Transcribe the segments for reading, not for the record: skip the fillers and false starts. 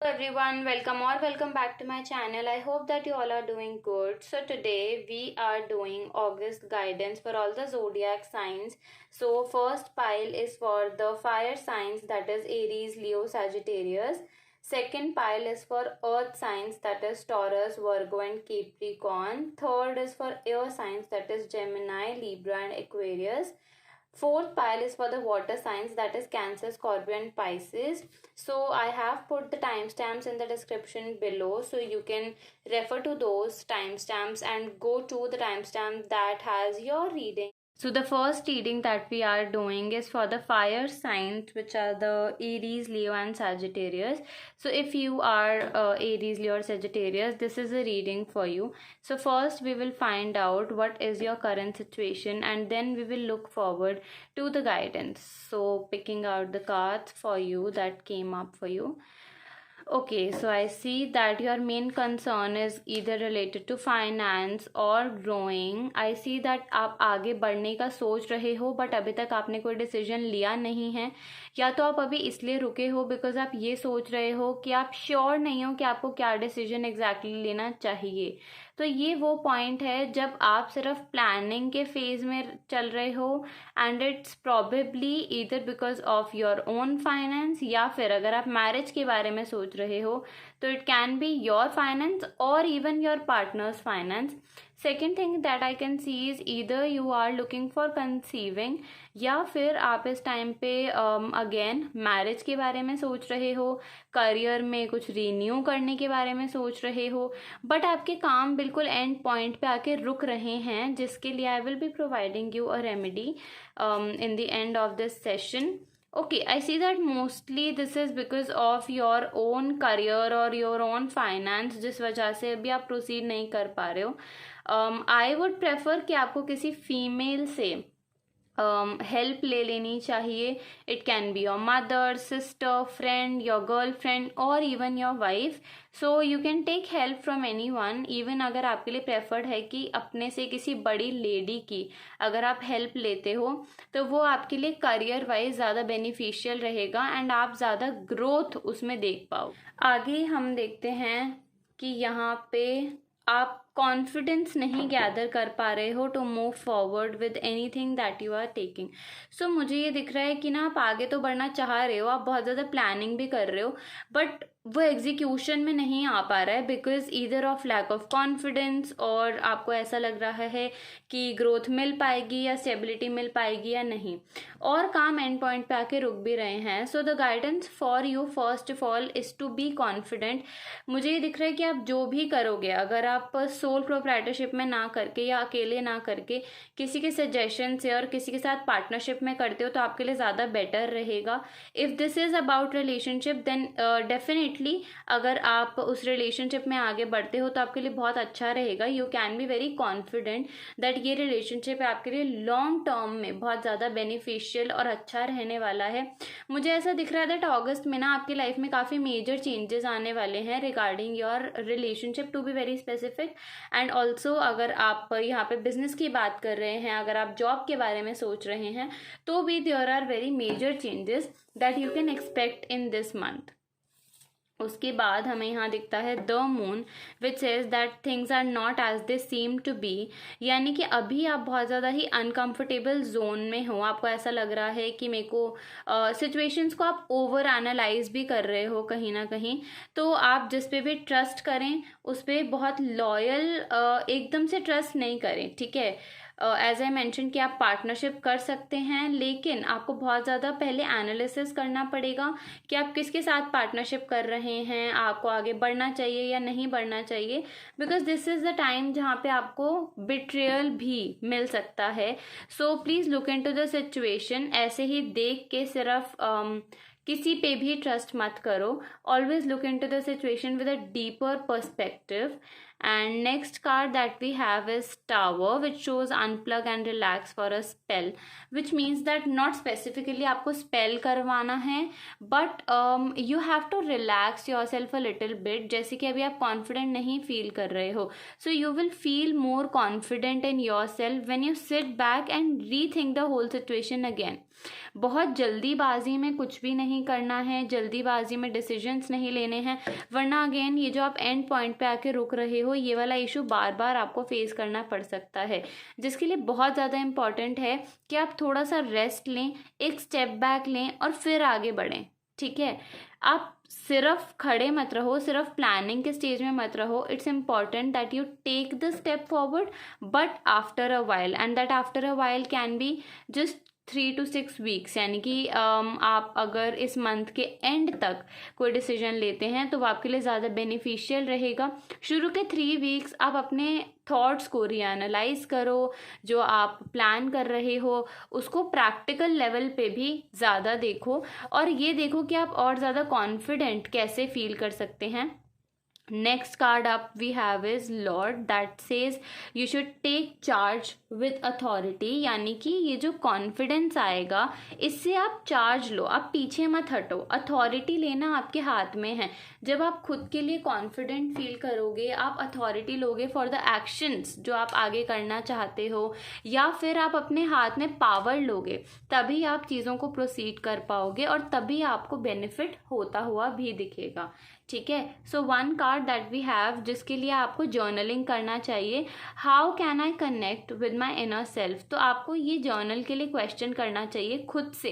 Everyone, welcome back to my channel. I hope that you all are doing good. So today we are doing August guidance for all the zodiac signs. So first pile is for the fire signs, that is Aries, Leo, Sagittarius. Second pile is for earth signs, that is Taurus, Virgo and Capricorn. Third is for air signs, that is Gemini, Libra and Aquarius. Fourth pile is for the water signs, that is Cancer, Scorpio and Pisces. So I have put the timestamps in the description below, so you can refer to those timestamps and go to the timestamp that has your reading. So the first reading that we are doing is for the fire signs, which are the Aries, Leo and Sagittarius. So if you are Aries, Leo or Sagittarius, this is a reading for you. So first we will find out what is your current situation, and then we will look forward to the guidance. So picking out the cards for you that came up for you. Okay, so I see that your main concern is either related to finance or growing. I see that आप आगे बढ़ने का सोच रहे हो, but अभी तक आपने कोई डिसीजन लिया नहीं है, या तो आप अभी इसलिए रुके हो बिकॉज आप ये सोच रहे हो कि आप श्योर नहीं हो कि आपको क्या डिसीजन एग्जैक्टली लेना चाहिए. तो ये वो पॉइंट है जब आप सिर्फ प्लानिंग के फेज में चल रहे हो, and it's probably either because of your own finance, या फिर अगर आप मैरिज के बारे में सोच रहे हो तो it can be your finance और even your partners finance. Second thing that I can see is either you are looking for conceiving, या फिर आप इस टाइम पे अगेन मैरिज के बारे में सोच रहे हो, करियर में कुछ रिन्यू करने के बारे में सोच रहे हो, बट आपके काम बिल्कुल एंड पॉइंट पे आके रुक रहे हैं, जिसके लिए I will be providing you a remedy in the end of this session. Okay, I see that mostly this is because of your own career or your own finance, जिस वजह से अभी आप प्रोसीड नहीं कर पा रहे हो. आई वुड प्रेफर कि आपको किसी फीमेल से हेल्प ले लेनी चाहिए. It can be your mother, sister, friend, your girlfriend और even your wife. So you can take help from anyone. Even अगर आपके लिए प्रेफर्ड है कि अपने से किसी बड़ी लेडी की अगर आप हेल्प लेते हो तो वो आपके लिए करियर वाइज ज़्यादा बेनिफिशियल रहेगा एंड आप ज़्यादा ग्रोथ उसमें देख पाओ. आगे हम देखते हैं कि यहाँ पे आप कॉन्फिडेंस नहीं गैदर कर पा रहे हो to move forward with anything that you are taking. So मुझे ये दिख रहा है कि ना आप आगे तो बढ़ना चाह रहे हो, आप बहुत ज़्यादा प्लानिंग भी कर रहे हो, बट वो एग्जीक्यूशन में नहीं आ पा रहा है because either of lack of confidence, और आपको ऐसा लग रहा है कि ग्रोथ मिल पाएगी या स्टेबिलिटी मिल पाएगी या नहीं, और काम एंड पॉइंट पे आके रुक भी रहे हैं. So the guidance for you first of all is to be confident. मुझे ये दिख रहा है कि आप जो भी करोगे, अगर आप सोल प्रोप्राइटरशिप में ना करके या अकेले ना करके किसी के सजेशन से और किसी के साथ पार्टनरशिप में करते हो तो आपके लिए ज़्यादा बेटर रहेगा. If this is about relationship then definitely अगर आप उस रिलेशनशिप में आगे बढ़ते हो तो आपके लिए बहुत अच्छा रहेगा. You can be very confident that ये रिलेशनशिप आपके लिए लॉन्ग टर्म में बहुत ज़्यादा बेनिफिशियल और अच्छा रहने वाला है. मुझे ऐसा दिख रहा है दैट अगस्त में ना आपकी लाइफ में काफ़ी मेजर चेंजेस आने वाले हैं regarding your relationship, to be very specific. And also अगर आप यहाँ पे बिजनेस की बात कर रहे हैं, अगर आप जॉब के बारे में सोच रहे हैं, तो भी there are very major changes that you can expect in this month. उसके बाद हमें यहाँ दिखता है the moon which says that things are not as they seem to be. यानी कि अभी आप बहुत ज़्यादा ही अनकंफर्टेबल जोन में हो, आपको ऐसा लग रहा है कि मेरे को सिचुएशंस को आप ओवर एनालाइज भी कर रहे हो कहीं ना कहीं. तो आप जिस पे भी ट्रस्ट करें उस पर बहुत लॉयल एकदम से ट्रस्ट नहीं करें, ठीक है. एज आई मैंशन कि आप पार्टनरशिप कर सकते हैं, लेकिन आपको बहुत ज़्यादा पहले एनालिसिस करना पड़ेगा कि आप किसके साथ पार्टनरशिप कर रहे हैं, आपको आगे बढ़ना चाहिए या नहीं बढ़ना चाहिए, because this is the time जहाँ पे आपको बिट्रेयल भी मिल सकता है. So please look into the situation. ऐसे ही देख के सिर्फ किसी पे भी ट्रस्ट मत करो. Always look into the situation with a deeper perspective. And next card that we have is Tower, which shows unplug and relax for a spell, which means that not specifically आपको spell करवाना है, but you have to relax yourself a little bit. जैसे कि अभी आप confident नहीं feel कर रहे हो, so you will feel more confident in yourself when you sit back and rethink the whole situation again. बहुत जल्दीबाजी में कुछ भी नहीं करना है, जल्दीबाजी में डिसीजंस नहीं लेने हैं, वरना अगेन ये जो आप एंड पॉइंट पे आके रुक रहे हो, ये वाला इशू बार बार आपको फेस करना पड़ सकता है, जिसके लिए बहुत ज़्यादा इम्पॉर्टेंट है कि आप थोड़ा सा रेस्ट लें, एक स्टेप बैक लें और फिर आगे बढ़ें। ठीक है, आप सिर्फ खड़े मत रहो, सिर्फ प्लानिंग के स्टेज में मत रहो। It's important that you take the step forward, but after a while, and that after a while can be just 3 to 6 weeks, यानी कि आप अगर इस मंथ के एंड तक कोई डिसीजन लेते हैं तो वो आपके लिए ज़्यादा बेनिफिशियल रहेगा। शुरू के 3 वीक्स आप अपने थॉट्स को रीएनालाइज करो, जो आप प्लान कर रहे हो उसको प्रैक्टिकल लेवल पे भी ज़्यादा देखो, और ये देखो कि आप और ज़्यादा कॉन्फिडेंट कैसे फील कर सकते हैं। Next card up we have is Lord, that says you should take charge with authority, यानी कि ये जो कॉन्फिडेंस आएगा इससे आप चार्ज लो, आप पीछे मत हटो। अथॉरिटी लेना आपके हाथ में है। जब आप खुद के लिए कॉन्फिडेंट फील करोगे, आप अथॉरिटी लोगे फॉर द एक्शंस जो आप आगे करना चाहते हो, या फिर आप अपने हाथ में पावर लोगे, तभी आप चीज़ों को प्रोसीड कर पाओगे और तभी आपको बेनिफिट होता हुआ भी दिखेगा। ठीक है, so one card that we have जिसके लिए आपको जर्नलिंग करना चाहिए, how can I connect with my inner self. तो आपको ये जर्नल के लिए क्वेश्चन करना चाहिए खुद से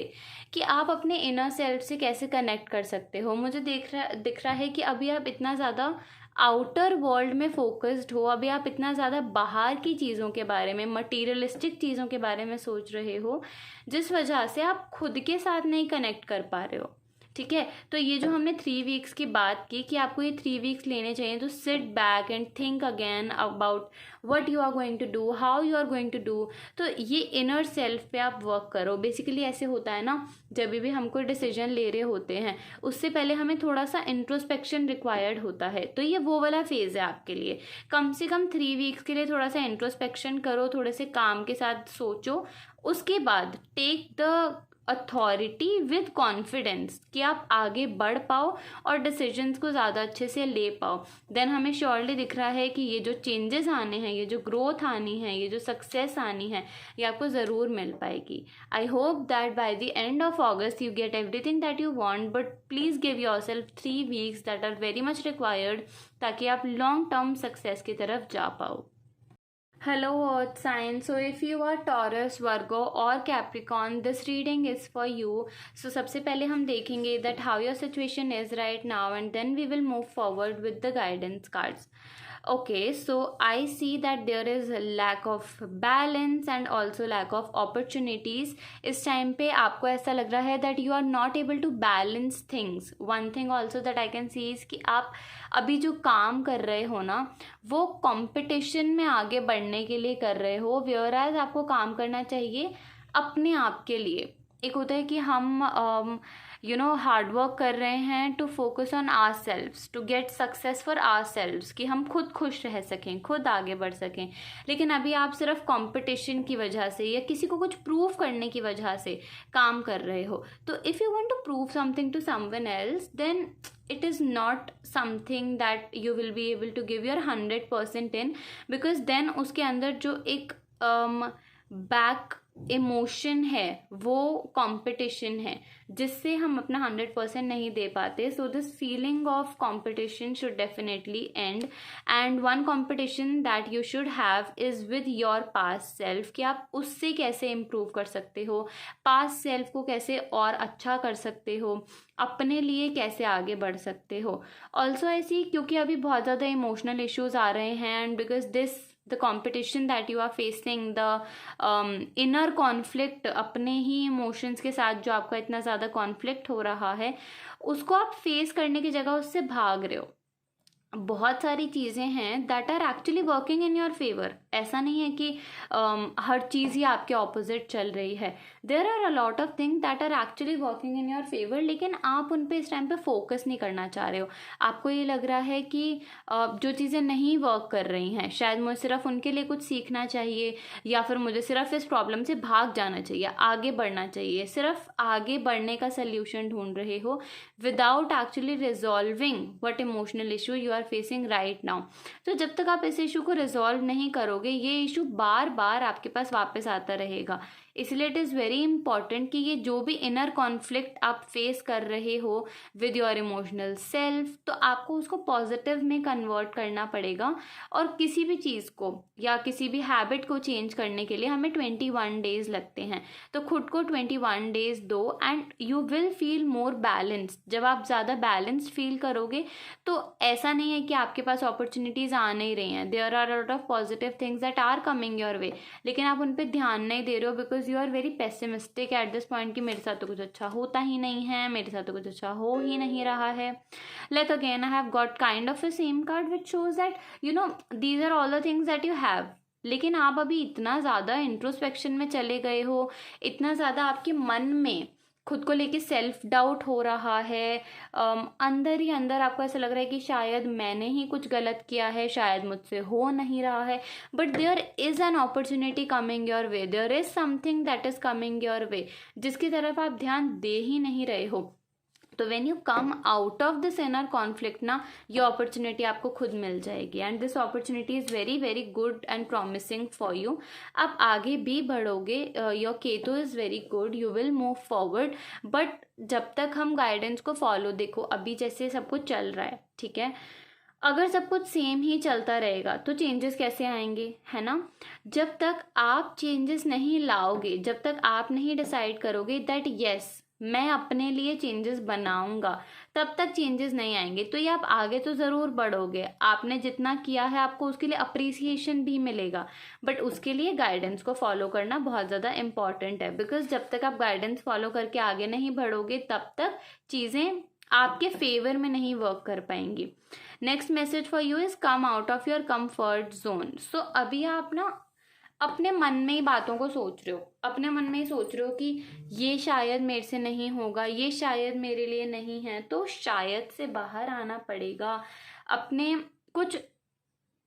कि आप अपने इनर सेल्फ से कैसे कनेक्ट कर सकते हो। मुझे दिख रहा है कि अभी आप इतना ज़्यादा आउटर वर्ल्ड में फोकस्ड हो, अभी आप इतना ज़्यादा बाहर की चीज़ों के बारे में, मटीरियलिस्टिक चीज़ों के बारे में सोच रहे हो, जिस वजह से आप खुद के साथ नहीं कनेक्ट कर पा रहे हो। ठीक है, तो ये जो हमने 3 वीक्स की बात की कि आपको ये 3 वीक्स लेने चाहिए, तो sit back and think again about what you are going to do, how you are going to do. तो ये इनर सेल्फ पे आप वर्क करो। बेसिकली ऐसे होता है ना, जब भी हम कोई डिसीजन ले रहे होते हैं उससे पहले हमें थोड़ा सा इंट्रोस्पेक्शन रिक्वायर्ड होता है, तो ये वो वाला फेज़ है आपके लिए। कम से कम 3 वीक्स के लिए थोड़ा सा इंट्रोस्पेक्शन करो, थोड़े से काम के साथ सोचो, उसके बाद take the authority with confidence कि आप आगे बढ़ पाओ और डिसीजंस को ज़्यादा अच्छे से ले पाओ। देन हमें श्योरली दिख रहा है कि ये जो चेंजेस आने हैं, ये जो ग्रोथ आनी है, ये जो सक्सेस आनी है, ये आपको ज़रूर मिल पाएगी। I hope that by the end of August you get everything that you want, but please give yourself 3 weeks that are very much required, ताकि आप लॉन्ग टर्म सक्सेस की तरफ जा पाओ। Hello Earth sign. So if you are Taurus, Virgo or Capricorn, this reading is for you. So सबसे पहले हम देखेंगे that how your situation is right now, and then we will move forward with the guidance cards. Okay, so I see that there is a lack of balance and also lack of opportunities. इस time पे आपको ऐसा लग रहा है that you are not able to balance things. One thing also that I can see is कि आप अभी जो काम कर रहे हो ना, वो कंपटीशन में आगे बढ़ने के लिए कर रहे हो, whereas आपको काम करना चाहिए अपने आप के लिए। एक होता है कि हम हार्ड वर्क कर रहे हैं to focus on ourselves, to get success for ourselves, कि हम खुद खुश रह सकें, खुद आगे बढ़ सकें। लेकिन अभी आप सिर्फ कंपटीशन की वजह से या किसी को कुछ प्रूव करने की वजह से काम कर रहे हो। तो if you want to prove something to someone else, then it is not something that you will be able to give your 100% in, because then उसके अंदर जो एक बैक इमोशन है वो कंपटीशन है, जिससे हम अपना 100% नहीं दे पाते। So this feeling of competition should definitely and, and one competition that you should have is with your past self, कि आप उससे कैसे इम्प्रूव कर सकते हो, पास्ट सेल्फ को कैसे और अच्छा कर सकते हो, अपने लिए कैसे आगे बढ़ सकते हो। ऑल्सो ऐसी, क्योंकि अभी बहुत ज़्यादा इमोशनल इश्यूज आ रहे हैं, and because this the competition that you are facing, the inner conflict, अपने ही इमोशंस के साथ जो आपका इतना ज़्यादा कॉन्फ्लिक्ट हो रहा है, उसको आप फेस करने की जगह उससे भाग रहे हो। बहुत सारी चीज़ें हैं that are actually working in your favour. ऐसा नहीं है कि हर चीज़ ही आपके ऑपोजिट चल रही है। There are a lot of thing that are actually working in your favour, लेकिन आप उन पे इस टाइम पे फोकस नहीं करना चाह रहे हो। आपको ये लग रहा है कि जो चीज़ें नहीं वर्क कर रही हैं, शायद मुझे सिर्फ उनके लिए कुछ सीखना चाहिए, या फिर मुझे सिर्फ इस प्रॉब्लम से भाग जाना चाहिए, आगे बढ़ना चाहिए। सिर्फ आगे बढ़ने का सल्यूशन ढूंढ रहे हो without actually resolving what emotional issue you are facing right now. तो जब तक आप इस इशू को रिजॉल्व नहीं करोगे, करोगे ये इशू बार बार आपके पास वापस आता रहेगा। इसलिए इट इज़ वेरी इंपॉर्टेंट कि ये जो भी इनर कॉन्फ्लिक्ट आप फेस कर रहे हो विद योर इमोशनल सेल्फ, तो आपको उसको पॉजिटिव में कन्वर्ट करना पड़ेगा। और किसी भी चीज़ को या किसी भी हैबिट को चेंज करने के लिए हमें 21 डेज लगते हैं। तो खुद को 21 डेज दो and you will feel more balanced. जब आप ज़्यादा बैलेंस्ड फील करोगे तो ऐसा नहीं है कि आपके पास अपॉर्चुनिटीज़ आ नहीं रही हैं, there are lot of positive things that are coming your way, लेकिन आप उन पर ध्यान नहीं दे रहे हो because you are very pessimistic at this point कि मेरे साथ तो कुछ अच्छा होता ही नहीं है, मेरे साथ तो कुछ अच्छा हो ही नहीं रहा है। Like again I have got kind of a same card which shows that you know these are all the things that you have, लेकिन आप अभी इतना ज़्यादा इंट्रोस्पेक्शन में चले गए हो, इतना ज़्यादा आपके मन में खुद को लेके सेल्फ डाउट हो रहा है, अंदर ही अंदर आपको ऐसा लग रहा है कि शायद मैंने ही कुछ गलत किया है, शायद मुझसे हो नहीं रहा है। But there is an opportunity coming your way, there is something that is coming your way, जिसकी तरफ आप ध्यान दे ही नहीं रहे हो। तो when you come out of this inner conflict ना, ये अपॉर्चुनिटी आपको खुद मिल जाएगी and this opportunity is very very good and promising for you. आप आगे भी बढ़ोगे, your Ketu is very good, you will move forward. But जब तक हम गाइडेंस को फॉलो, देखो अभी जैसे सब कुछ चल रहा है, ठीक है, अगर सब कुछ सेम ही चलता रहेगा तो चेंजेस कैसे आएंगे, है ना। जब तक आप चेंजेस नहीं लाओगे, जब तक आप नहीं डिसाइड करोगे दैट यस मैं अपने लिए चेंजेस बनाऊंगा, तब तक चेंजेस नहीं आएंगे। तो ये आप आगे तो ज़रूर बढ़ोगे, आपने जितना किया है आपको उसके लिए अप्रिसिएशन भी मिलेगा, बट उसके लिए गाइडेंस को फॉलो करना बहुत ज़्यादा इम्पॉर्टेंट है। बिकॉज जब तक आप गाइडेंस फॉलो करके आगे नहीं बढ़ोगे तब तक चीज़ें आपके फेवर में नहीं वर्क कर पाएंगी। Next message for you is come out of your comfort zone. So अभी आप ना अपने मन में ही बातों को सोच रहे हो, अपने मन में ही सोच रहे हो कि ये शायद मेरे से नहीं होगा, ये शायद मेरे लिए नहीं है, तो शायद से बाहर आना पड़ेगा। अपने कुछ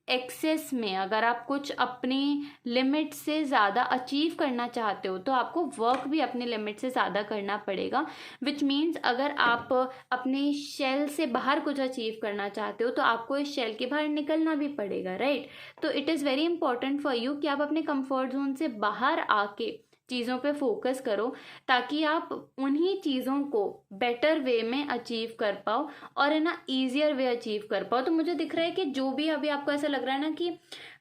एक्सेस में अगर आप कुछ अपनी लिमिट से ज़्यादा अचीव करना चाहते हो तो आपको वर्क भी अपने लिमिट से ज़्यादा करना पड़ेगा। विच मीन्स अगर आप अपने शेल से बाहर कुछ अचीव करना चाहते हो तो आपको इस शेल के बाहर निकलना भी पड़ेगा, राइट। तो it is very important for you कि आप अपने कंफर्ट जोन से बाहर आके चीज़ों पे फोकस करो ताकि आप उन्हीं चीज़ों को बेटर वे में अचीव कर पाओ और है ना ईजियर वे अचीव कर पाओ। तो मुझे दिख रहा है कि जो भी अभी आपको ऐसा लग रहा है ना कि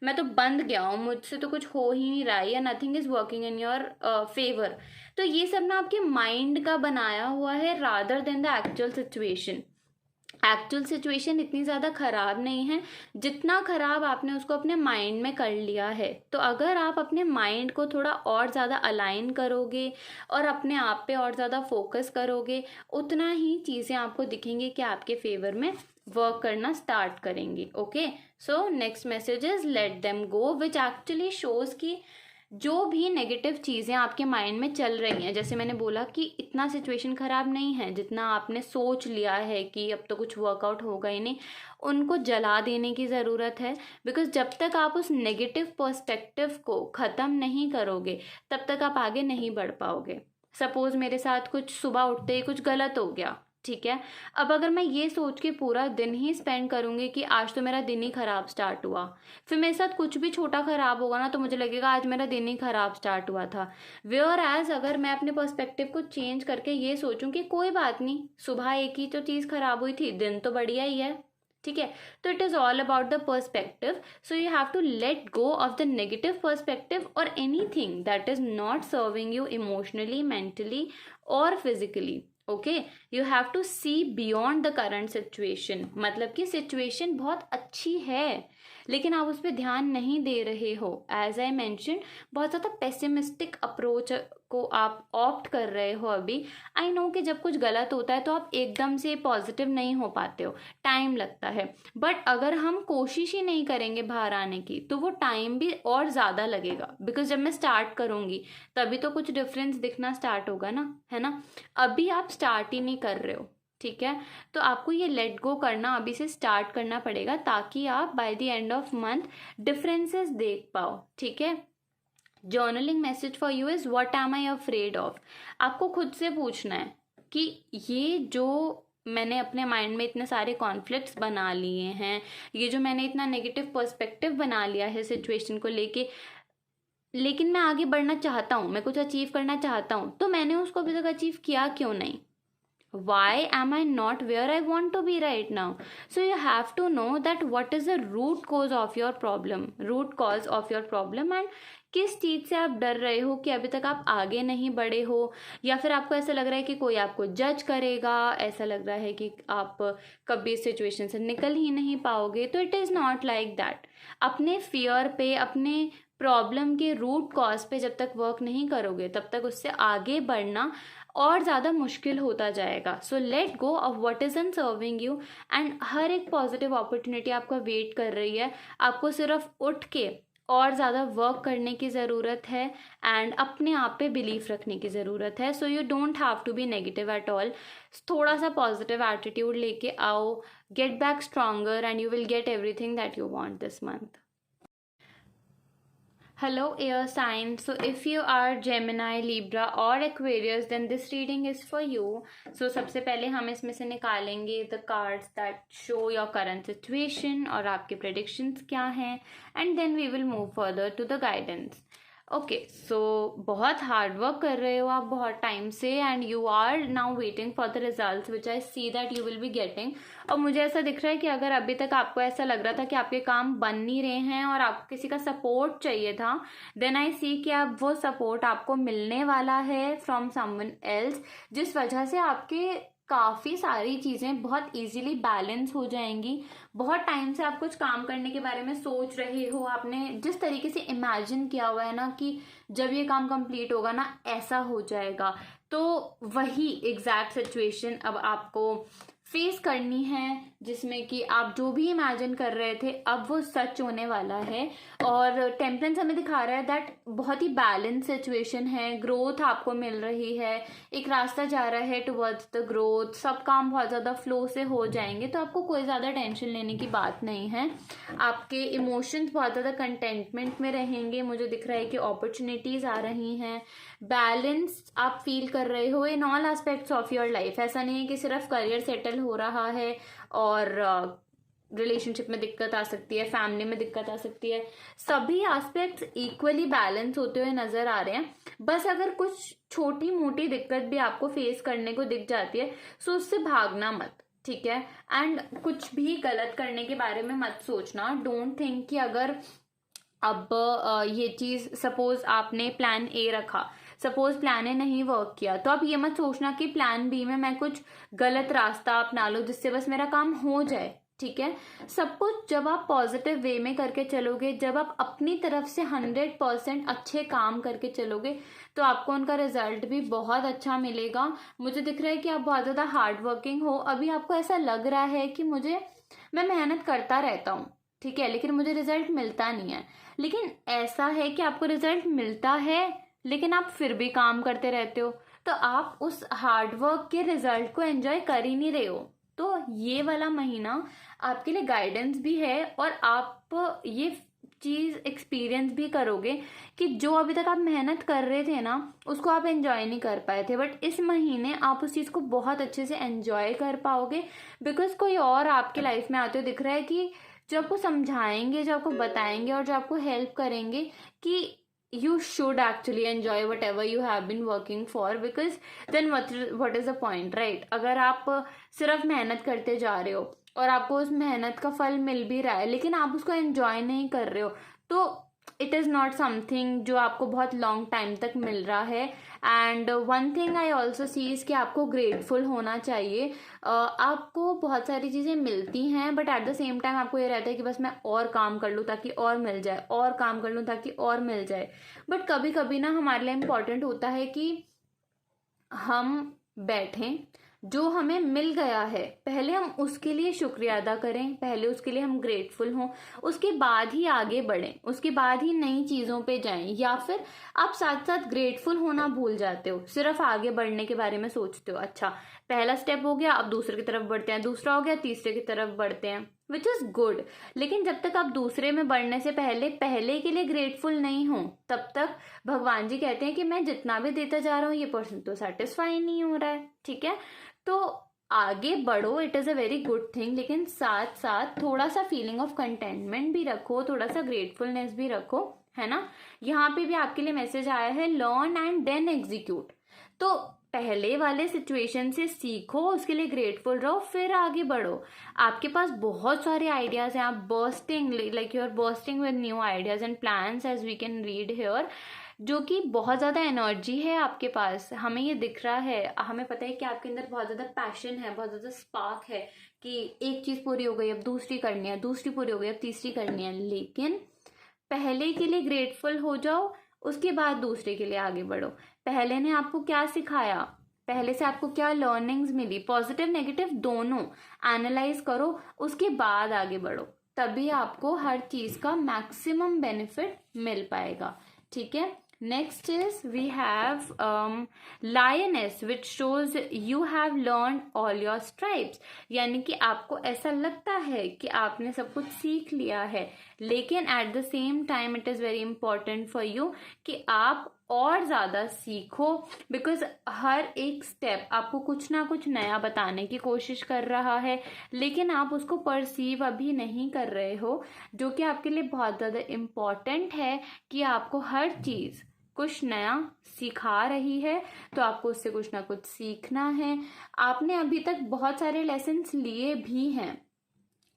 मैं तो बंद गया हूँ, मुझसे तो कुछ हो ही नहीं रहा है या nothing is working in your favour, तो ये सब ना आपके माइंड का बनाया हुआ है rather than the actual situation. Actual situation इतनी ज़्यादा ख़राब नहीं है जितना ख़राब आपने उसको अपने माइंड में कर लिया है। तो अगर आप अपने माइंड को थोड़ा और ज़्यादा अलाइन करोगे और अपने आप पे और ज़्यादा फोकस करोगे, उतना ही चीज़ें आपको दिखेंगी कि आपके फेवर में वर्क करना स्टार्ट करेंगी। Okay, so next message is let them go, which actually shows कि जो भी नेगेटिव चीज़ें आपके माइंड में चल रही हैं, जैसे मैंने बोला कि इतना सिचुएशन ख़राब नहीं है जितना आपने सोच लिया है कि अब तो कुछ वर्कआउट होगा ही नहीं, उनको जला देने की ज़रूरत है। बिकॉज जब तक आप उस नेगेटिव पर्सपेक्टिव को ख़त्म नहीं करोगे तब तक आप आगे नहीं बढ़ पाओगे। सपोज़ मेरे साथ कुछ सुबह उठते ही कुछ गलत हो गया, ठीक है, अब अगर मैं ये सोच के पूरा दिन ही स्पेंड करूँगी कि आज तो मेरा दिन ही ख़राब स्टार्ट हुआ, फिर मेरे साथ कुछ भी छोटा ख़राब होगा ना तो मुझे लगेगा आज मेरा दिन ही ख़राब स्टार्ट हुआ था। वेयर एज अगर मैं अपने पर्सपेक्टिव को चेंज करके ये सोचूं कि कोई बात नहीं, सुबह एक ही तो चीज़ ख़राब हुई थी, दिन तो बढ़िया ही है, ठीक है। तो it is all about the perspective. So you have to let go of the negative perspective और anything that is not serving you emotionally, mentally और physically. Okay, you have to see beyond the current situation. मतलब कि situation बहुत अच्छी है लेकिन आप उस पर ध्यान नहीं दे रहे हो। एज आई मैंशन, बहुत ज़्यादा पेसिमिस्टिक अप्रोच को आप ऑप्ट कर रहे हो अभी। आई नो कि जब कुछ गलत होता है तो आप एकदम से पॉजिटिव नहीं हो पाते हो, टाइम लगता है, बट अगर हम कोशिश ही नहीं करेंगे बाहर आने की तो वो टाइम भी और ज़्यादा लगेगा। बिकॉज जब मैं स्टार्ट करूँगी तभी तो कुछ डिफरेंस दिखना स्टार्ट होगा ना, है ना। अभी आप स्टार्ट ही नहीं कर रहे हो, ठीक है। तो आपको ये लेट गो करना अभी से स्टार्ट करना पड़ेगा ताकि आप bye the end of month differences देख पाओ, ठीक है। Journaling message for you is what am I afraid of. आपको खुद से पूछना है कि ये जो मैंने अपने माइंड में इतने सारे कॉन्फ्लिक्ट्स बना लिए हैं, ये जो मैंने इतना नेगेटिव पर्सपेक्टिव बना लिया है सिचुएशन को लेके, लेकिन मैं आगे बढ़ना चाहता हूँ, मैं कुछ अचीव करना चाहता हूँ, तो मैंने उसको अभी तक अचीव किया क्यों नहीं? Why am I not where I want to be right now? So you have to know that what is the root cause of your problem, and किस चीज़ से आप डर रहे हो कि अभी तक आप आगे नहीं बढ़े हो, या फिर आपको ऐसा लग रहा है कि कोई आपको जज करेगा, ऐसा लग रहा है कि आप कभी इस सिचुएशन से निकल ही नहीं पाओगे। तो it is not like that. अपने फियर पे, अपने प्रॉब्लम के रूट कॉज पे जब तक वर्क नहीं करोगे तब तक उससे आगे बढ़ना और ज़्यादा मुश्किल होता जाएगा। So let go of what is in serving you, and हर एक पॉजिटिव अपॉर्चुनिटी आपका वेट कर रही है। आपको सिर्फ उठ के और ज़्यादा वर्क करने की ज़रूरत है एंड अपने आप पे बिलीफ रखने की ज़रूरत है। So you don't have to be negative at all. थोड़ा सा पॉजिटिव एटीट्यूड लेके आओ, get back stronger and you will get everything that you want this month. Hello air sign. So if you are Gemini, Libra or Aquarius, then this reading is for you. So सबसे पहले हम इसमें से निकालेंगे the cards that show your current situation और आपके predictions क्या हैं, and then we will move further to the guidance. Okay, so बहुत हार्ड वर्क कर रहे हो आप बहुत टाइम से, and you are now waiting for the results which I see that you will be getting. और मुझे ऐसा दिख रहा है कि अगर अभी तक आपको ऐसा लग रहा था कि आपके काम बन नहीं रहे हैं और आपको किसी का सपोर्ट चाहिए था, देन आई सी कि अब वो सपोर्ट आपको मिलने वाला है फ्रॉम समवन एल्स, जिस वजह से आपके काफ़ी सारी चीज़ें बहुत इजीली बैलेंस हो जाएंगी। बहुत टाइम से आप कुछ काम करने के बारे में सोच रहे हो, आपने जिस तरीके से इमेजिन किया हुआ है ना कि जब ये काम कंप्लीट होगा ना ऐसा हो जाएगा, तो वही एग्जैक्ट सिचुएशन अब आपको फेस करनी है, जिसमें कि आप जो भी इमेजिन कर रहे थे अब वो सच होने वाला है। और टेम्परेंस हमें दिखा रहा है दैट बहुत ही बैलेंस सिचुएशन है, ग्रोथ आपको मिल रही है, एक रास्ता जा रहा है टुवर्ड्स द ग्रोथ, सब काम बहुत ज़्यादा फ्लो से हो जाएंगे, तो आपको कोई ज़्यादा टेंशन लेने की बात नहीं है। आपके इमोशंस बहुत ज़्यादा कंटेंटमेंट में रहेंगे, मुझे दिख रहा है कि अपॉर्चुनिटीज़ आ रही हैं, बैलेंस आप फील कर रहे हो in all aspects of your life. ऐसा नहीं है कि सिर्फ करियर सेटल हो रहा है और रिलेशनशिप में दिक्कत आ सकती है, फैमिली में दिक्कत आ सकती है, सभी एस्पेक्ट्स इक्वली बैलेंस होते हुए नजर आ रहे हैं। बस अगर कुछ छोटी मोटी दिक्कत भी आपको फेस करने को दिख जाती है तो उससे भागना मत, ठीक है? एंड कुछ भी गलत करने के बारे में मत सोचना। डोंट थिंक कि अगर अब ये चीज़, सपोज आपने प्लान ए रखा, सपोज प्लान ए नहीं वर्क किया, तो आप ये मत सोचना कि प्लान बी में मैं कुछ गलत रास्ता अपना लूँ जिससे बस मेरा काम हो जाए, ठीक है? सब कुछ जब आप पॉजिटिव वे में करके चलोगे, जब आप अपनी तरफ से 100% अच्छे काम करके चलोगे, तो आपको उनका रिजल्ट भी बहुत अच्छा मिलेगा। मुझे दिख रहा है कि आप बहुत ज़्यादा हार्ड वर्किंग हो। अभी आपको ऐसा लग रहा है कि मैं मेहनत करता रहता हूँ, ठीक है, लेकिन मुझे रिजल्ट मिलता नहीं है। लेकिन ऐसा है कि आपको रिजल्ट मिलता है लेकिन आप फिर भी काम करते रहते हो, तो आप उस हार्डवर्क के रिजल्ट को एंजॉय कर ही नहीं रहे हो। तो ये वाला महीना आपके लिए गाइडेंस भी है और आप ये चीज़ एक्सपीरियंस भी करोगे कि जो अभी तक आप मेहनत कर रहे थे ना उसको आप एंजॉय नहीं कर पाए थे, बट इस महीने आप उस चीज़ को बहुत अच्छे से एंजॉय कर पाओगे, बिकॉज कोई और आपके लाइफ में आते हुए दिख रहा है कि जो आपको समझाएंगे, जो आपको बताएंगे और जो आपको हेल्प करेंगे कि you should actually enjoy whatever you have been working for, because then what is the point, right? अगर आप सिर्फ मेहनत करते जा रहे हो और आपको उस मेहनत का फल मिल भी रहा है लेकिन आप उसको एंजॉय नहीं कर रहे हो, तो इट इज़ नॉट समथिंग जो आपको बहुत लॉन्ग टाइम तक मिल रहा है। And one thing I also see is कि आपको ग्रेटफुल होना चाहिए। आपको बहुत सारी चीज़ें मिलती हैं but at the same time आपको ये रहता है कि बस मैं और काम कर लूँ ताकि और मिल जाए, और काम कर लूँ ताकि और मिल जाए। बट कभी कभी ना हमारे लिए इम्पॉर्टेंट होता है कि हम बैठें, जो हमें मिल गया है पहले हम उसके लिए शुक्रिया अदा करें, पहले उसके लिए हम ग्रेटफुल हों, उसके बाद ही आगे बढ़ें, उसके बाद ही नई चीज़ों पे जाएं। या फिर आप साथ साथ ग्रेटफुल होना भूल जाते हो, सिर्फ आगे बढ़ने के बारे में सोचते हो। अच्छा, पहला स्टेप हो गया, अब दूसरे की तरफ बढ़ते हैं, दूसरा हो गया, तीसरे की तरफ बढ़ते हैं, विच इज़ गुड। लेकिन जब तक आप दूसरे में बढ़ने से पहले के लिए ग्रेटफुल नहीं हो, तब तक भगवान जी कहते हैं कि मैं जितना भी देता जा रहा हूँ ये पर्सन तो सेटिस्फाई नहीं हो रहा है, ठीक है? तो आगे बढ़ो, it is a very good thing, लेकिन साथ साथ थोड़ा सा फीलिंग ऑफ कंटेंटमेंट भी रखो, थोड़ा सा ग्रेटफुलनेस भी रखो, है ना। यहाँ पे भी आपके लिए मैसेज आया है, लर्न एंड देन एग्जीक्यूट। तो पहले वाले सिचुएशन से सीखो, उसके लिए ग्रेटफुल रहो, फिर आगे बढ़ो। आपके पास बहुत सारे आइडियाज हैं, आप bursting, like you are bursting with new ideas and plans, as we can read here, जो कि बहुत ज़्यादा एनर्जी है आपके पास, हमें ये दिख रहा है। हमें पता है कि आपके अंदर बहुत ज़्यादा पैशन है, बहुत ज़्यादा स्पार्क है कि एक चीज़ पूरी हो गई अब दूसरी करनी है, दूसरी पूरी हो गई अब तीसरी करनी है। लेकिन पहले के लिए ग्रेटफुल हो जाओ, उसके बाद दूसरे के लिए आगे बढ़ो। पहले ने आपको क्या सिखाया, पहले से आपको क्या लर्निंग्स मिली, पॉजिटिव नेगेटिव दोनों एनालाइज करो, उसके बाद आगे बढ़ो, तभी आपको हर चीज़ का मैक्सिमम बेनिफिट मिल पाएगा। ठीक है। Next is we have lioness, which shows you have learned all your stripes, यानी कि आपको ऐसा लगता है कि आपने सब कुछ सीख लिया है, लेकिन at the same time it is very important for you कि आप और ज़्यादा सीखो, बिकॉज हर एक स्टेप आपको कुछ ना कुछ नया बताने की कोशिश कर रहा है, लेकिन आप उसको परसीव अभी नहीं कर रहे हो, जो कि आपके लिए बहुत ज़्यादा इम्पॉर्टेंट है कि आपको हर चीज़ कुछ नया सिखा रही है, तो आपको उससे कुछ ना कुछ सीखना है। आपने अभी तक बहुत सारे लेसन्स लिए भी हैं,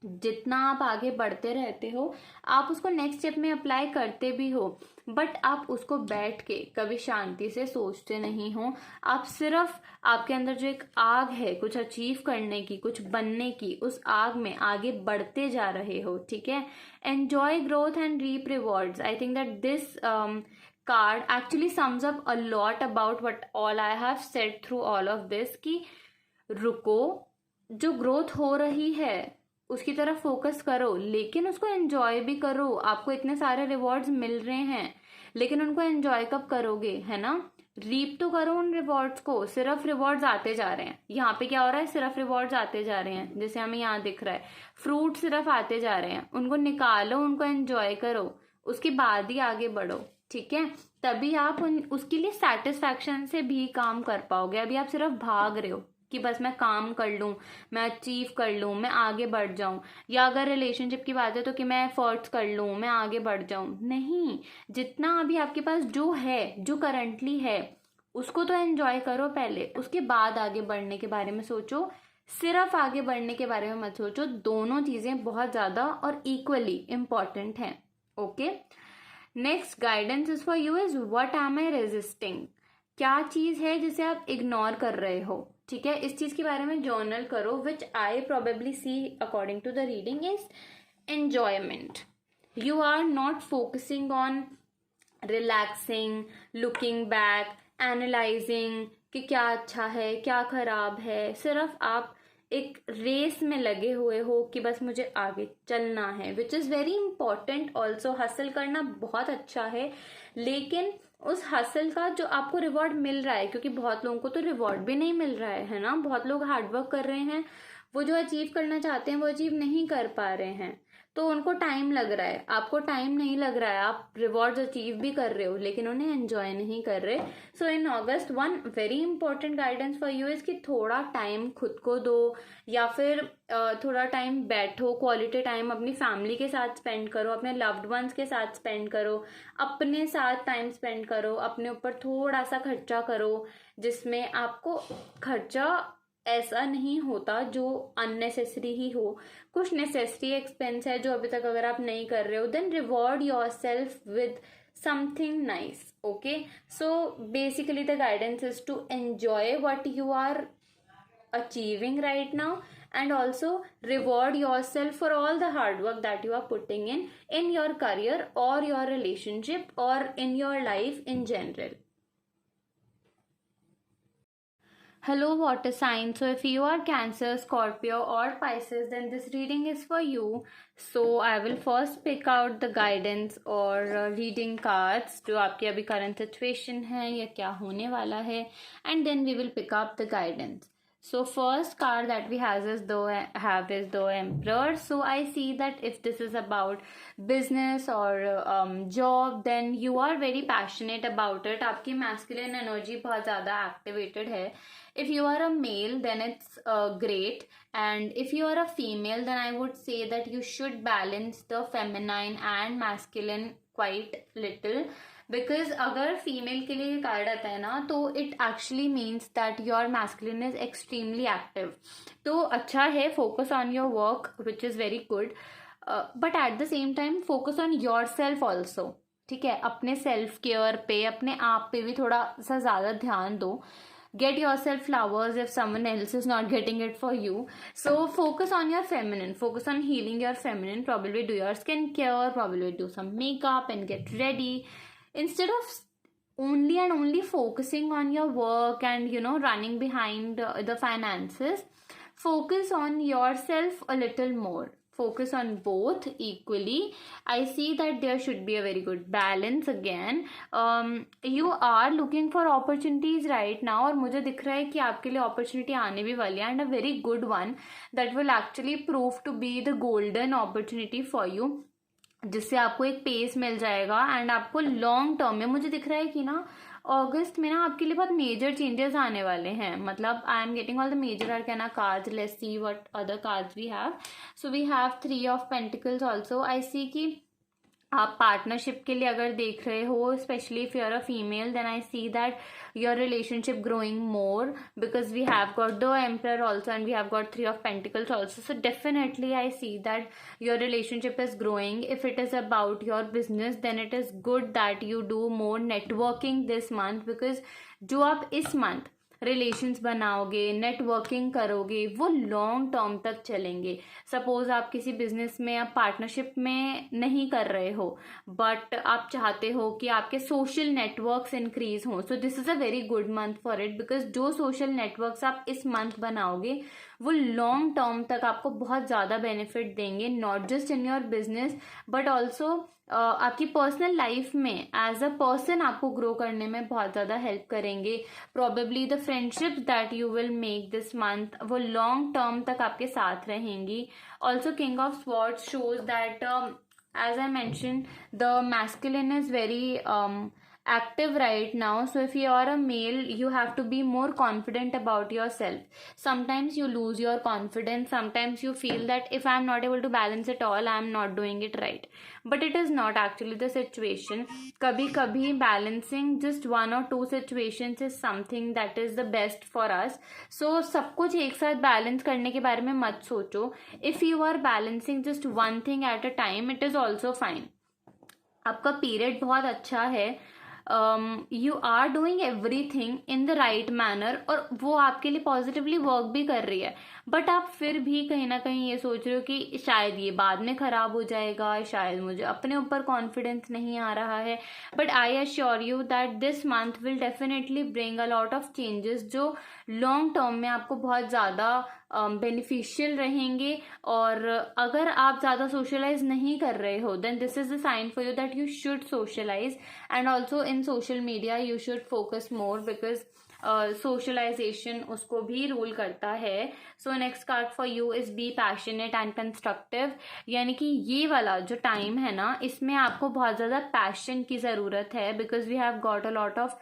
जितना आप आगे बढ़ते रहते हो आप उसको नेक्स्ट स्टेप में अप्लाई करते भी हो, बट आप उसको बैठ के कभी शांति से सोचते नहीं हो। आप सिर्फ आपके अंदर जो एक आग है कुछ अचीव करने की, कुछ बनने की, उस आग में आगे बढ़ते जा रहे हो। ठीक है। Enjoy growth and reap rewards. I think that this card actually sums up a lot about what all I have said through all of this, कि रुको, जो ग्रोथ हो रही है उसकी तरफ फोकस करो, लेकिन उसको एंजॉय भी करो। आपको इतने सारे रिवॉर्ड्स मिल रहे हैं, लेकिन उनको एंजॉय कब करोगे, है ना। रीप तो करो उन रिवॉर्ड्स को, सिर्फ रिवॉर्ड्स आते जा रहे हैं। यहाँ पे क्या हो रहा है, सिर्फ रिवॉर्ड्स आते जा रहे हैं, जैसे हमें यहाँ दिख रहा है फ्रूट सिर्फ आते जा रहे हैं, उनको निकालो, उनको एंजॉय करो, उसके बाद ही आगे बढ़ो। ठीक है। तभी आप उसके लिए सेटिस्फैक्शन से भी काम कर पाओगे। अभी आप सिर्फ भाग रहे हो कि बस मैं काम कर लूँ, मैं अचीव कर लूँ, मैं आगे बढ़ जाऊँ, या अगर रिलेशनशिप की बात है तो कि मैं एफर्ट्स कर लूँ, मैं आगे बढ़ जाऊँ। नहीं, जितना अभी आपके पास जो है, जो करंटली है, उसको तो एंजॉय करो पहले, उसके बाद आगे बढ़ने के बारे में सोचो। सिर्फ आगे बढ़ने के बारे में मत सोचो, दोनों चीज़ें बहुत ज़्यादा और इक्वली इम्पॉर्टेंट हैं। Okay. Next guidance is for you is what am I resisting. क्या चीज़ है जिसे आप इग्नोर कर रहे हो। ठीक है। इस चीज़ के बारे में जर्नल करो, which I probably see according to the reading is enjoyment. You are not focusing on relaxing, looking back, analysing कि क्या अच्छा है क्या खराब है। सिर्फ आप एक रेस में लगे हुए हो कि बस मुझे आगे चलना है, which is very important also. Hustle करना बहुत अच्छा है, लेकिन उस हसल का जो आपको रिवॉर्ड मिल रहा है, क्योंकि बहुत लोगों को तो रिवॉर्ड भी नहीं मिल रहा है ना। बहुत लोग हार्डवर्क कर रहे हैं, वो जो अचीव करना चाहते हैं वो अचीव नहीं कर पा रहे हैं, तो उनको टाइम लग रहा है। आपको टाइम नहीं लग रहा है, आप रिवॉर्ड्स अचीव भी कर रहे हो, लेकिन उन्हें एंजॉय नहीं कर रहे। So in August one very important guidance for you is कि थोड़ा टाइम खुद को दो, या फिर थोड़ा टाइम बैठो, क्वालिटी टाइम अपनी फैमिली के साथ स्पेंड करो, अपने लव्ड वंस के साथ स्पेंड करो, अपने साथ टाइम स्पेंड करो, अपने ऊपर थोड़ा सा खर्चा करो, जिसमें आपको खर्चा ऐसा नहीं होता जो अननेसेसरी ही हो। कुछ नेसेसरी एक्सपेंस है जो अभी तक अगर आप नहीं कर रहे हो, then reward yourself with something nice. Okay. So basically the guidance is to enjoy what you are achieving right now, and also reward yourself for all the hard work that you are putting in your career or your relationship or in your life in general. Hello water sign. So if you are Cancer, Scorpio or Pisces, then this reading is for you. So I will first pick out the guidance or reading cards जो आपकी अभी current situation है या क्या होने वाला है, and then we will pick up the guidance. So first card that we have is the Emperor. So I see that if this is about business or job, then you are very passionate about it. आपकी masculine energy बहुत ज़्यादा activated है. If you are a male, then it's great. And if you are a female, then I would say that you should balance the feminine and masculine quite little. Because अगर female के लिए card आता है ना, तो it actually means that your masculine is extremely active. तो अच्छा है, focus on your work which is very good, but at the same time focus on your self also. ठीक है, अपने सेल्फ केयर पे, अपने आप पे भी थोड़ा सा ज़्यादा ध्यान दो. Get yourself flowers if someone else is not getting it for you. So focus on your feminine, focus on healing your feminine. Probably do your skincare, probably do some makeup and get ready, instead of only and only focusing on your work and running behind the finances. Focus on yourself a little more. Focus on both equally. I see that there should be a very good balance again. You are looking for opportunities right now, और मुझे दिख रहा है कि आपके लिए opportunity आने भी वाली है, and a very good one that will actually prove to be the golden opportunity for you, जिससे आपको एक पेस मिल जाएगा एंड आपको लॉन्ग टर्म में, मुझे दिख रहा है कि ना अगस्त में ना आपके लिए बहुत मेजर चेंजेस आने वाले हैं. मतलब I am getting all the major arcana cards. Let's see what other cards we have. So we have 3 of pentacles also. I see कि आप पार्टनरशिप के लिए अगर देख रहे हो, specially if you are a female, then I see that your relationship growing more, because we have got the emperor also and we have got 3 of pentacles also. So definitely I see that your relationship is growing. If it is about your business, then it is good that you do more networking this month, because जो आप इस month relations बनाओगे, networking करोगे, वो long term तक चलेंगे. Suppose आप किसी बिजनेस में, आप पार्टनरशिप में नहीं कर रहे हो, बट आप चाहते हो कि आपके सोशल नेटवर्क्स इंक्रीज हों. So this is a very good month for it, because जो सोशल नेटवर्क्स आप इस मंथ बनाओगे वो लॉन्ग टर्म तक आपको बहुत ज़्यादा बेनिफिट देंगे, not just in your business but also आपकी पर्सनल लाइफ में एज अ पर्सन आपको ग्रो करने में बहुत ज़्यादा हेल्प करेंगे. Probably the friendship that you will make this month, वो लॉन्ग टर्म तक आपके साथ रहेंगी. Also king of swords shows that as I mentioned, the masculine is very active right now. So if you are a male, you have to be more confident about yourself. Sometimes you lose your confidence, sometimes you feel that if I am not able to balance it all, I am not doing it right, but it is not actually the situation. kabhi kabhi balancing just 1 or 2 situations is something that is the best for us. So सब कुछ एक साथ balance करने के बारे में मत सोचो. if you are balancing just one thing at a time, it is also fine. आपका पीरियड बहुत अच्छा है, you are doing everything in the right manner, और वो आपके लिए पॉजिटिवली वर्क भी कर रही है. बट आप फिर भी कहीं ना कहीं ये सोच रहे हो कि शायद ये बाद में ख़राब हो जाएगा, शायद मुझे अपने ऊपर कॉन्फिडेंस नहीं आ रहा है. But I assure you that this month will definitely bring a lot of changes जो लॉन्ग टर्म में आपको बहुत ज़्यादा बेनिफिशियल रहेंगे. और अगर आप ज़्यादा सोशलाइज नहीं कर रहे हो, then this is the sign for you that you should socialize. And also in social media you should focus more, because socialization उसको भी रूल करता है. So next card for you is be passionate and constructive. यानी कि ये वाला जो time है ना, इसमें आपको बहुत ज़्यादा पैशन की ज़रूरत है, because we have got a lot of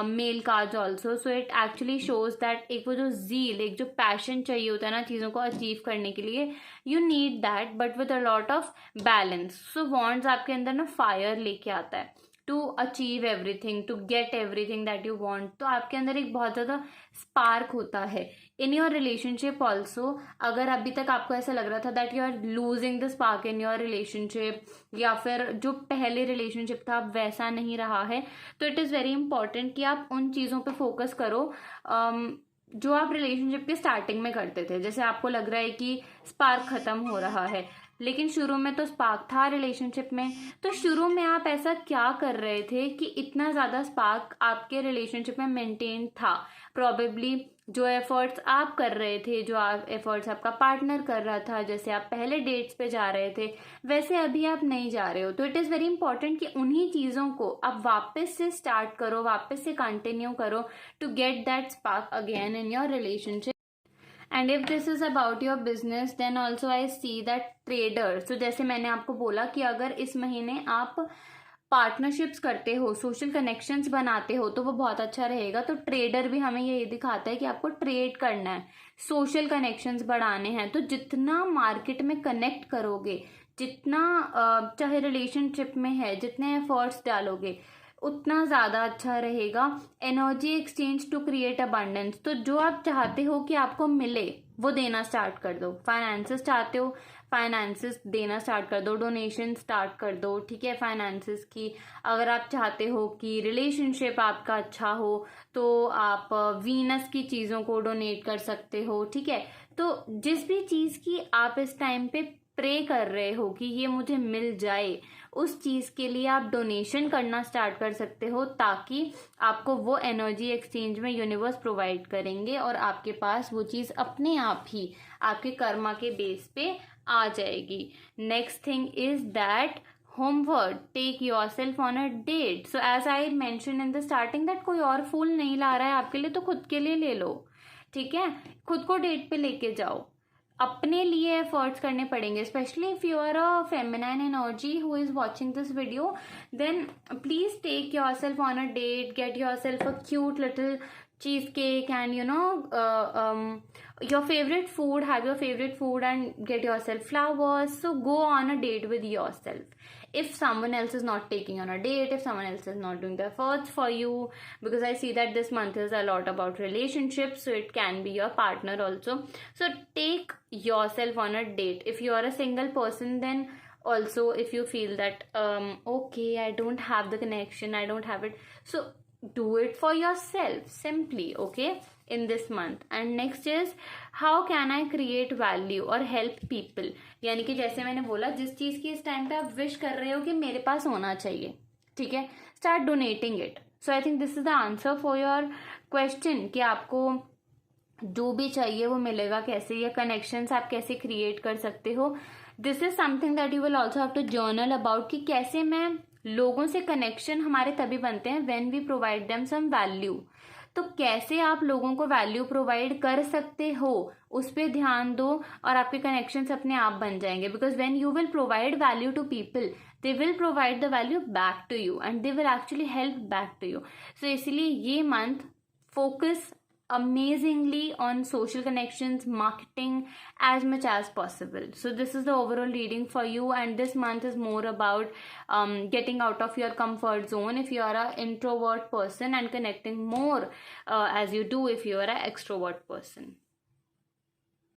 male cards also. So it actually shows that एक वो जो जील, एक जो पैशन चाहिए होता है ना चीज़ों को अचीव करने के लिए, you need that but with a lot of balance. So wants आपके अंदर ना फायर लेके आता है to achieve everything, to get everything that you want. तो आपके अंदर एक बहुत ज़्यादा स्पार्क होता है. इन योर रिलेशनशिप ऑल्सो, अगर अभी तक आपको ऐसा लग रहा था that you are losing the spark in your relationship, या फिर जो पहले रिलेशनशिप था वैसा नहीं रहा है, तो इट इज़ वेरी इंपॉर्टेंट कि आप उन चीज़ों पे फोकस करो जो आप रिलेशनशिप के स्टार्टिंग में करते थे. जैसे आपको लग रहा है कि स्पार्क ख़त्म हो रहा है, लेकिन शुरू में तो स्पार्क था रिलेशनशिप में. तो शुरू में आप ऐसा क्या कर रहे थे कि इतना ज़्यादा स्पार्क आपके रिलेशनशिप में मेंटेन था? प्रॉबेबली जो एफर्ट्स आप कर रहे थे, जो एफर्ट्स आपका पार्टनर कर रहा था, जैसे आप पहले डेट्स पे जा रहे थे वैसे अभी आप नहीं जा रहे हो. तो इट इज़ वेरी इंपॉर्टेंट कि उन्हीं चीज़ों को आप वापस से स्टार्ट करो, वापस से कंटिन्यू करो to get that spark again in your relationship. And if this is about your business then also I see that trader, तो जैसे मैंने आपको बोला कि अगर इस महीने आप पार्टनरशिप्स करते हो, सोशल कनेक्शंस बनाते हो तो वो बहुत अच्छा रहेगा। तो ट्रेडर भी हमें ये दिखाता है कि आपको ट्रेड करना है, सोशल कनेक्शंस बढ़ाने हैं। तो जितना मार्केट में कनेक्ट करोगे, जितना चाहे रिलेशनशिप में है, जितने एफर्ट्स डालोगे उतना ज़्यादा अच्छा रहेगा। Energy exchange to create abundance, तो जो आप चाहते हो कि आपको मिले वो देना स्टार्ट कर दो। फाइनेंसेस चाहते हो, फाइनेंसेस देना स्टार्ट कर दो, डोनेशन स्टार्ट कर दो, ठीक है, फाइनेंसेस की। अगर आप चाहते हो कि रिलेशनशिप आपका अच्छा हो तो आप वीनस की चीज़ों को डोनेट कर सकते हो, ठीक है। तो जिस भी चीज़ की आप इस टाइम पे प्रे कर रहे हो कि ये मुझे मिल जाए, उस चीज़ के लिए आप डोनेशन करना स्टार्ट कर सकते हो, ताकि आपको वो एनर्जी एक्सचेंज में यूनिवर्स प्रोवाइड करेंगे और आपके पास वो चीज़ अपने आप ही आपके कर्मा के बेस पे आ जाएगी। Next thing is that homework, take yourself on a date. So as I mention in the starting that कोई और फूल नहीं ला रहा है आपके लिए तो खुद के लिए ले लो, ठीक है। खुद को डेट पे लेके जाओ, अपने लिए एफर्ट्स करने पड़ेंगे। Specially if you are a feminine energy who is watching this video, then please take yourself on a date, get yourself a cute little cheesecake and your favorite food, have your favorite food and get yourself flowers. So go on a date with yourself. If someone else is not taking on a date, if someone else is not doing the efforts for you, because I see that this month is a lot about relationships, so it can be your partner also. So take yourself on a date. If you are a single person, then also if you feel that okay, I don't have the connection, I don't have it, so do it for yourself simply, okay, in this month. And next is how can I create value or help people, यानी कि जैसे मैंने बोला जिस चीज की इस time पे आप विश कर रहे हो कि मेरे पास होना चाहिए, ठीक है, start donating it. So I think this is the answer for your question कि आपको जो भी चाहिए वो मिलेगा कैसे, या कनेक्शंस आप कैसे क्रिएट कर सकते हो। This is something that you will also have to journal about कि कैसे मैं लोगों से कनेक्शन हमारे तभी बनते हैं when we provide them some value. तो कैसे आप लोगों को वैल्यू प्रोवाइड कर सकते हो उस पर ध्यान दो और आपके कनेक्शंस अपने आप बन जाएंगे। Because when you will provide value to people, they will provide the value back to you and they will actually help back to you. So इसलिए ये month focus amazingly on social connections, marketing as much as possible. So this is the overall reading for you, and this month is more about getting out of your comfort zone if you are an introvert person and connecting more as you do if you are an extrovert person.